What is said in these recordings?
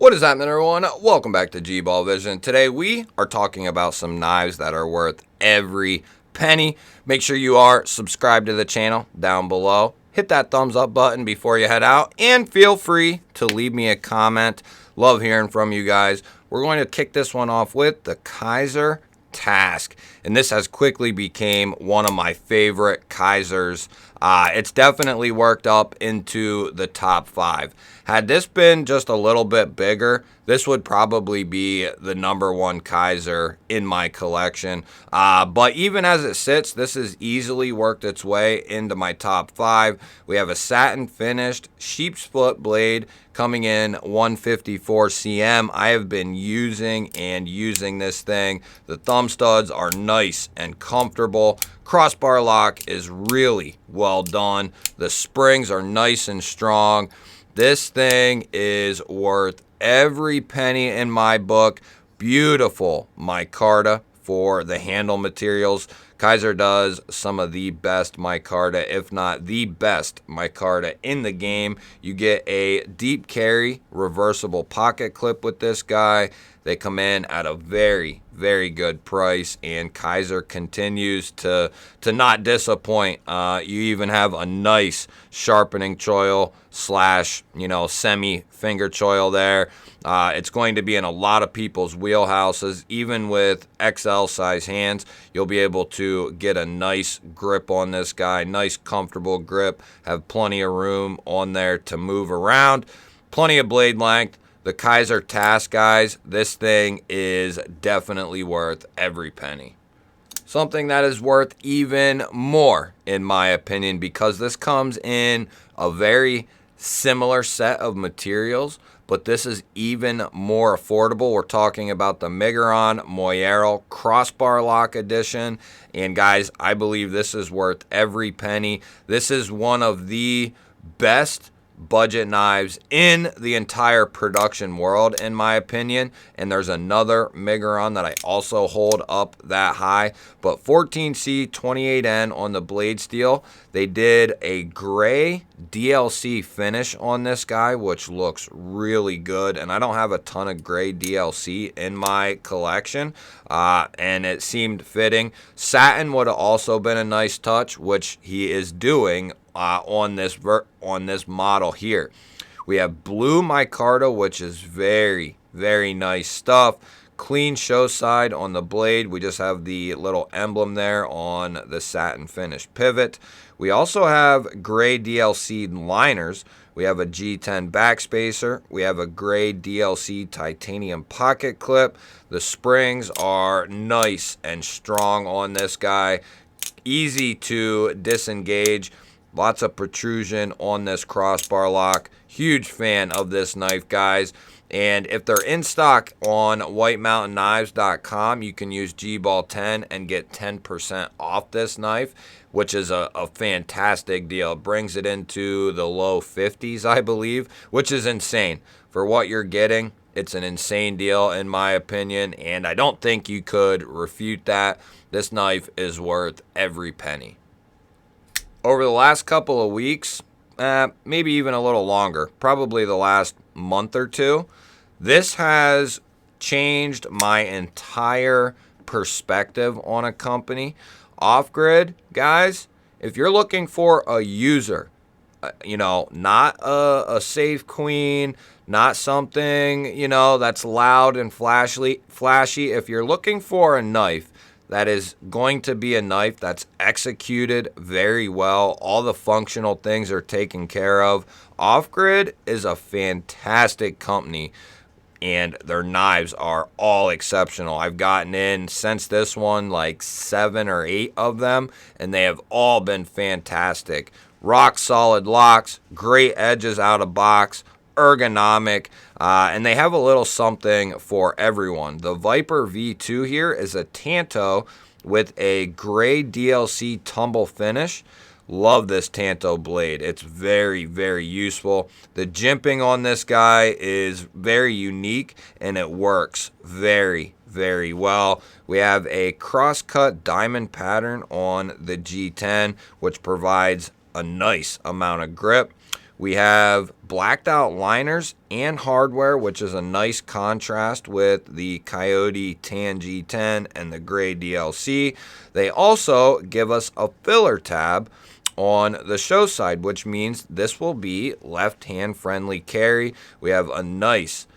What is happening, everyone? Welcome back to G-Ball Vision. Today we are talking about some knives that are worth every penny. Make sure you are subscribed to the channel down below. Hit that thumbs up button before you head out, and feel free to leave me a comment. Love hearing from you guys. We're going to kick this one off with the Kizer Task, and this has quickly became one of my favorite Kizers. It's definitely worked up into the top 5. Had this been just a little bit bigger, this would probably be the #1 Kizer in my collection. But even as it sits, this has easily worked its way into my top 5. We have a satin finished sheep's foot blade coming in 154 cm. I have been using this thing. The thumb studs are nice and comfortable. Crossbar lock is really well done. The springs are nice and strong. This thing is worth every penny in my book. Beautiful micarta for the handle materials. Kizer does some of the best micarta, if not the best micarta in the game. You get a deep carry reversible pocket clip with this guy. They come in at a very, very good price, and Kizer continues to not disappoint. You even have a nice sharpening choil slash, semi finger choil there. It's going to be in a lot of people's wheelhouses. Even with XL size hands, you'll be able to get a nice grip on this guy. Nice, comfortable grip. Have plenty of room on there to move around. Plenty of blade length. The Kizer Task, guys, this thing is definitely worth every penny. Something that is worth even more, in my opinion, because this comes in a very similar set of materials, but this is even more affordable. We're talking about the Miguron Moero Crossbar Lock Edition. And guys, I believe this is worth every penny. This is one of the best budget knives in the entire production world, in my opinion. And there's another Miguron that I also hold up that high, but 14C 28N on the blade steel. They did a gray DLC finish on this guy, which looks really good, and I don't have a ton of gray DLC in my collection, and it seemed fitting. Satin would have also been a nice touch, which he is doing on this model here. We have blue micarta, which is very, very nice stuff. Clean show side on the blade. We just have the little emblem there on the satin finish pivot. We also have gray DLC liners. We have a G10 backspacer. We have a gray DLC titanium pocket clip. The springs are nice and strong on this guy. Easy to disengage. Lots of protrusion on this crossbar lock. Huge fan of this knife, guys. And if they're in stock on whitemountainKnives.com, you can use GBall10 and get 10% off this knife, which is a fantastic deal. It brings it into the low 50s, I believe, which is insane. For what you're getting, it's an insane deal, in my opinion, and I don't think you could refute that. This knife is worth every penny. Over the last couple of weeks, maybe even a little longer, probably the last month or two, this has changed my entire perspective on a company. Offgrid, guys, if you're looking for a user, not a safe queen, not something, that's loud and flashy. If you're looking for a knife that is going to be a knife that's executed very well, all the functional things are taken care of, Offgrid is a fantastic company, and their knives are all exceptional. I've gotten in, since this one, like 7 or 8 of them, and they have all been fantastic. Rock solid locks, great edges out of box, ergonomic, and they have a little something for everyone. The Viper V2 here is a Tanto with a gray DLC tumble finish. Love this Tanto blade. It's very, very useful. The jimping on this guy is very unique, and it works very, very well. We have a cross-cut diamond pattern on the G10, which provides a nice amount of grip. We have blacked out liners and hardware, which is a nice contrast with the Coyote Tan G10 and the gray DLC. They also give us a filler tab on the show side, which means this will be left-hand friendly carry. We have a nice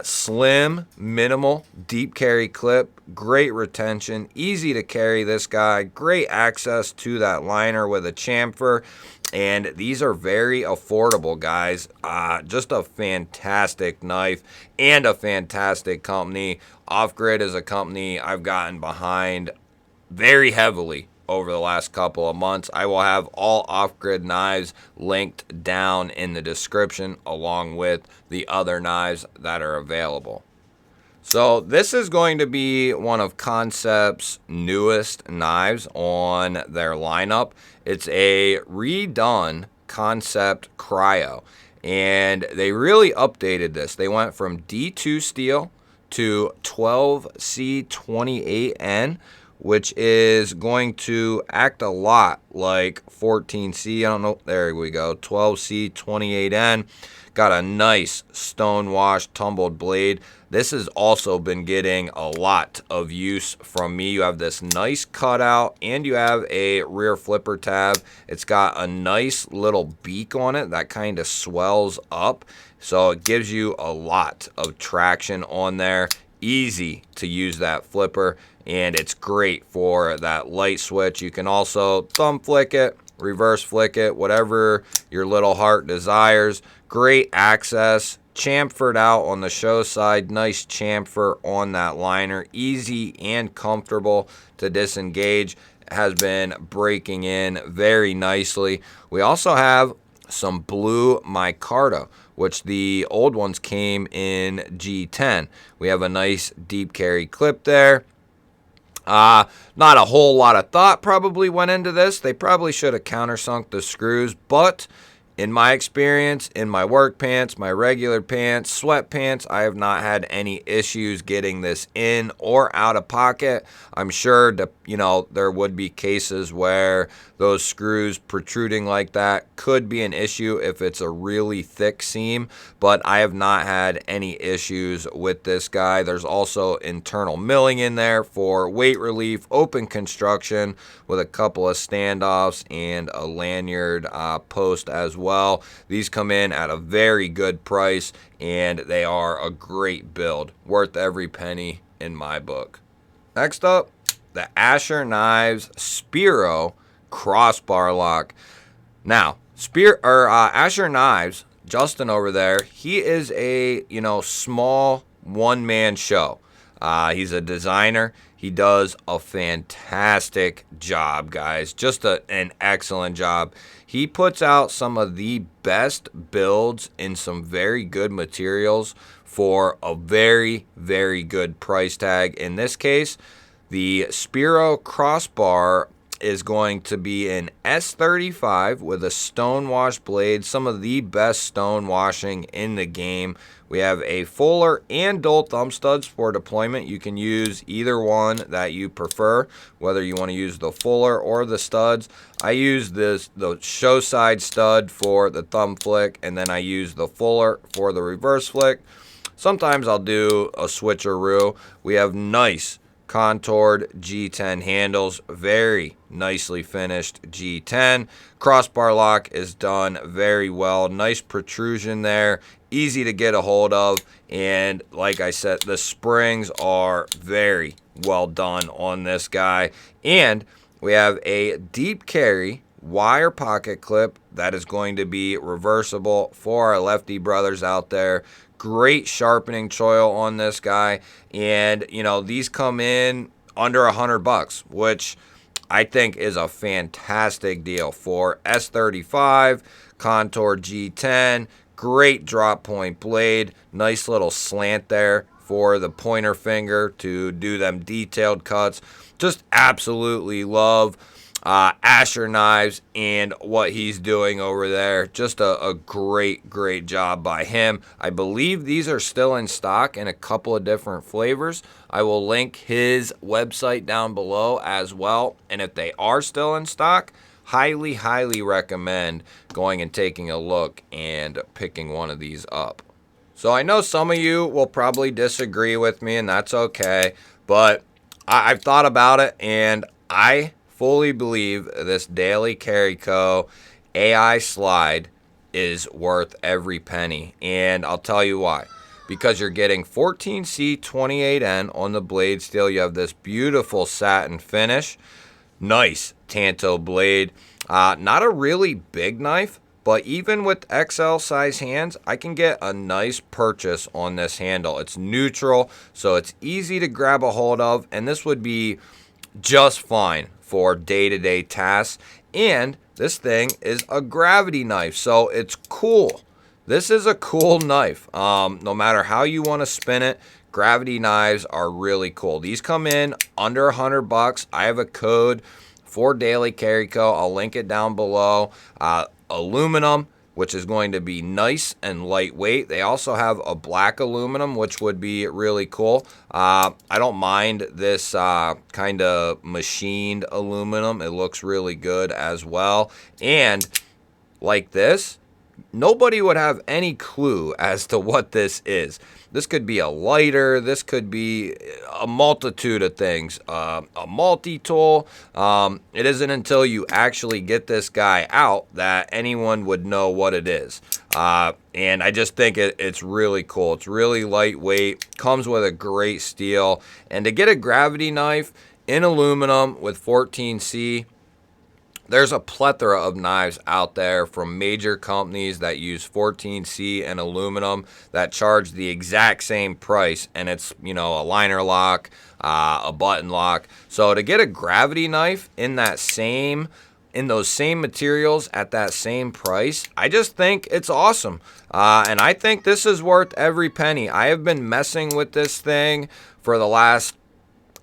slim, minimal, deep carry clip, great retention, easy to carry this guy, great access to that liner with a chamfer, and these are very affordable, guys. Just a fantastic knife and a fantastic company. Offgrid is a company I've gotten behind very heavily over the last couple of months. I will have all Offgrid knives linked down in the description along with the other knives that are available. So this is going to be one of Concept's newest knives on their lineup. It's a redone Concept Cryo, and they really updated this. They went from D2 steel to 12C28N, which is going to act a lot like 14C. I don't know. There we go. 12C28N. Got a nice stone-washed tumbled blade. This has also been getting a lot of use from me. You have this nice cutout, and you have a rear flipper tab. It's got a nice little beak on it that kind of swells up, so it gives you a lot of traction on there. Easy to use that flipper, and it's great for that light switch. You can also thumb flick it, reverse flick it, whatever your little heart desires. Great access, chamfered out on the show side, nice chamfer on that liner, easy and comfortable to disengage. Has been breaking in very nicely. We also have some blue micarta, which the old ones came in G10. We have a nice deep carry clip there. Not a whole lot of thought probably went into this. They probably should have countersunk the screws, but in my experience, in my work pants, my regular pants, sweatpants, I have not had any issues getting this in or out of pocket. I'm sure that, there would be cases where those screws protruding like that could be an issue if it's a really thick seam, but I have not had any issues with this guy. There's also internal milling in there for weight relief, open construction with a couple of standoffs and a lanyard post as well. These come in at a very good price, and they are a great build, worth every penny in my book. Next up, the Asher Knives Speo crossbar lock. Now, Asher Knives, Justin over there, he is a small one-man show. He's a designer. He does a fantastic job, guys. Just an excellent job. He puts out some of the best builds in some very good materials for a very, very good price tag. In this case, the Speo crossbar is going to be an S35 with a stonewash blade, some of the best stone washing in the game. We have a fuller and dual thumb studs for deployment. You can use either one that you prefer, whether you want to use the fuller or the studs. I use the show side stud for the thumb flick, and then I use the fuller for the reverse flick. Sometimes I'll do a switcheroo. We have nice contoured G10 handles, very nicely finished G10. Crossbar lock is done very well. Nice protrusion there, easy to get a hold of, and like I said, the springs are very well done on this guy. And we have a deep carry wire pocket clip that is going to be reversible for our lefty brothers out there. Great sharpening choil on this guy, and these come in under $100, which I think is a fantastic deal for S35 contour G10. Great drop point blade, nice little slant there for the pointer finger to do them detailed cuts. Just absolutely love Asher Knives and what he's doing over there. Just a great job by him. I believe these are still in stock in a couple of different flavors. I will link his website down below as well, and if they are still in stock, highly, highly recommend going and taking a look and picking one of these up. So I know some of you will probably disagree with me, and that's okay, but I've thought about it, and I fully believe this Daily Carry Co. AI slide is worth every penny, and I'll tell you why. Because you're getting 14C28N on the blade steel. You have this beautiful satin finish. Nice Tanto blade. Not a really big knife, but even with XL size hands, I can get a nice purchase on this handle. It's neutral, so it's easy to grab a hold of, and this would be just fine for day-to-day tasks. And this thing is a gravity knife, so it's cool. This is a cool knife. No matter how you want to spin it, gravity knives are really cool. These come in under $100. I have a code for Daily Carry Co. I'll link it down below. Aluminum, which is going to be nice and lightweight. They also have a black aluminum, which would be really cool. I don't mind this kind of machined aluminum. It looks really good as well. And like this, nobody would have any clue as to what this is. This could be a lighter. This could be a multitude of things. A multi-tool. It isn't until you actually get this guy out that anyone would know what it is. And I just think it's really cool. It's really lightweight. Comes with a great steel. And to get a gravity knife in aluminum with 14C, there's a plethora of knives out there from major companies that use 14C and aluminum that charge the exact same price, and it's, you know, a liner lock, a button lock. So to get a gravity knife in those same materials at that same price, I just think it's awesome. And I think this is worth every penny. I have been messing with this thing for the last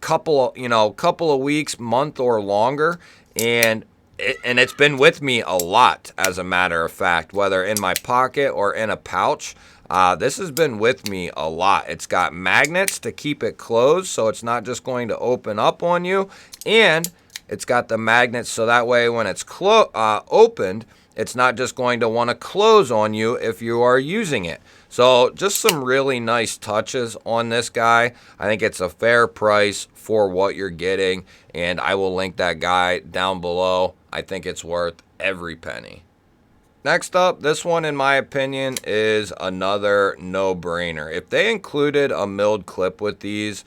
couple of weeks, month or longer, and it's been with me a lot, as a matter of fact, whether in my pocket or in a pouch. This has been with me a lot. It's got magnets to keep it closed, so it's not just going to open up on you. And it's got the magnets so that way when it's opened, it's not just going to want to close on you if you are using it. So just some really nice touches on this guy. I think it's a fair price for what you're getting, and I will link that guy down below. I think it's worth every penny. Next up, this one, in my opinion, is another no-brainer. If they included a milled clip with these,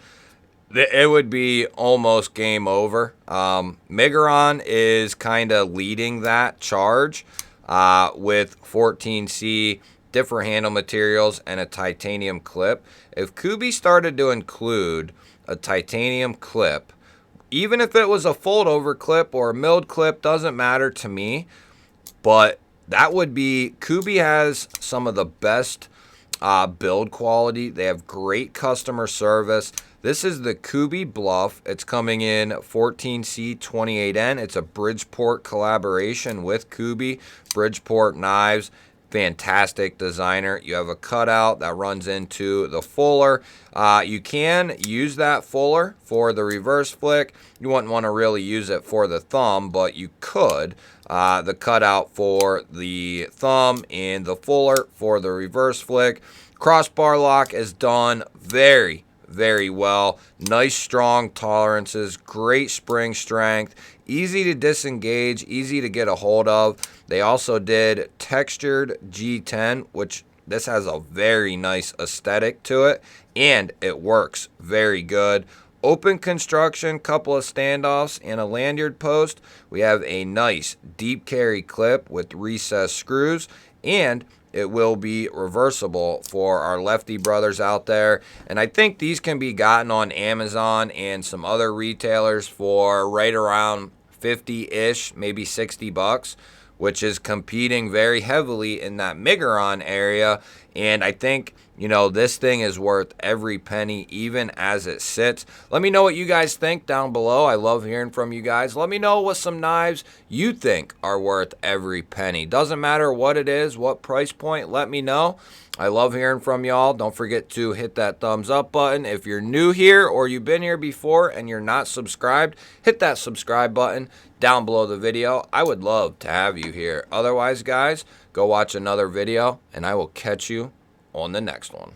it would be almost game over. Miguron is kind of leading that charge with 14C, different handle materials, and a titanium clip. If Kubey started to include a titanium clip, even if it was a fold-over clip or a milled clip, doesn't matter to me, but that would be, Kubey has some of the best build quality. They have great customer service. This is the Kubey Bluff. It's coming in 14C28N. It's a Bridgeport collaboration with Kubey. Bridgeport knives, fantastic designer. You have a cutout that runs into the fuller. You can use that fuller for the reverse flick. You wouldn't want to really use it for the thumb, but you could. The cutout for the thumb and the fuller for the reverse flick. Crossbar lock is done very, very well. Nice strong tolerances, great spring strength, easy to disengage, easy to get a hold of. They also did textured G10, which this has a very nice aesthetic to it, and it works very good. Open construction, couple of standoffs, and a lanyard post. We have a nice deep carry clip with recessed screws, and it will be reversible for our lefty brothers out there. And I think these can be gotten on Amazon and some other retailers for right around 50-ish, maybe $60, which is competing very heavily in that Miguron area. And I think, you know, this thing is worth every penny, even as it sits. Let me know what you guys think down below. I love hearing from you guys. Let me know what some knives you think are worth every penny. Doesn't matter what it is, what price point, let me know. I love hearing from y'all. Don't forget to hit that thumbs up button. If you're new here or you've been here before and you're not subscribed, hit that subscribe button down below the video. I would love to have you here. Otherwise, guys, go watch another video, and I will catch you on the next one.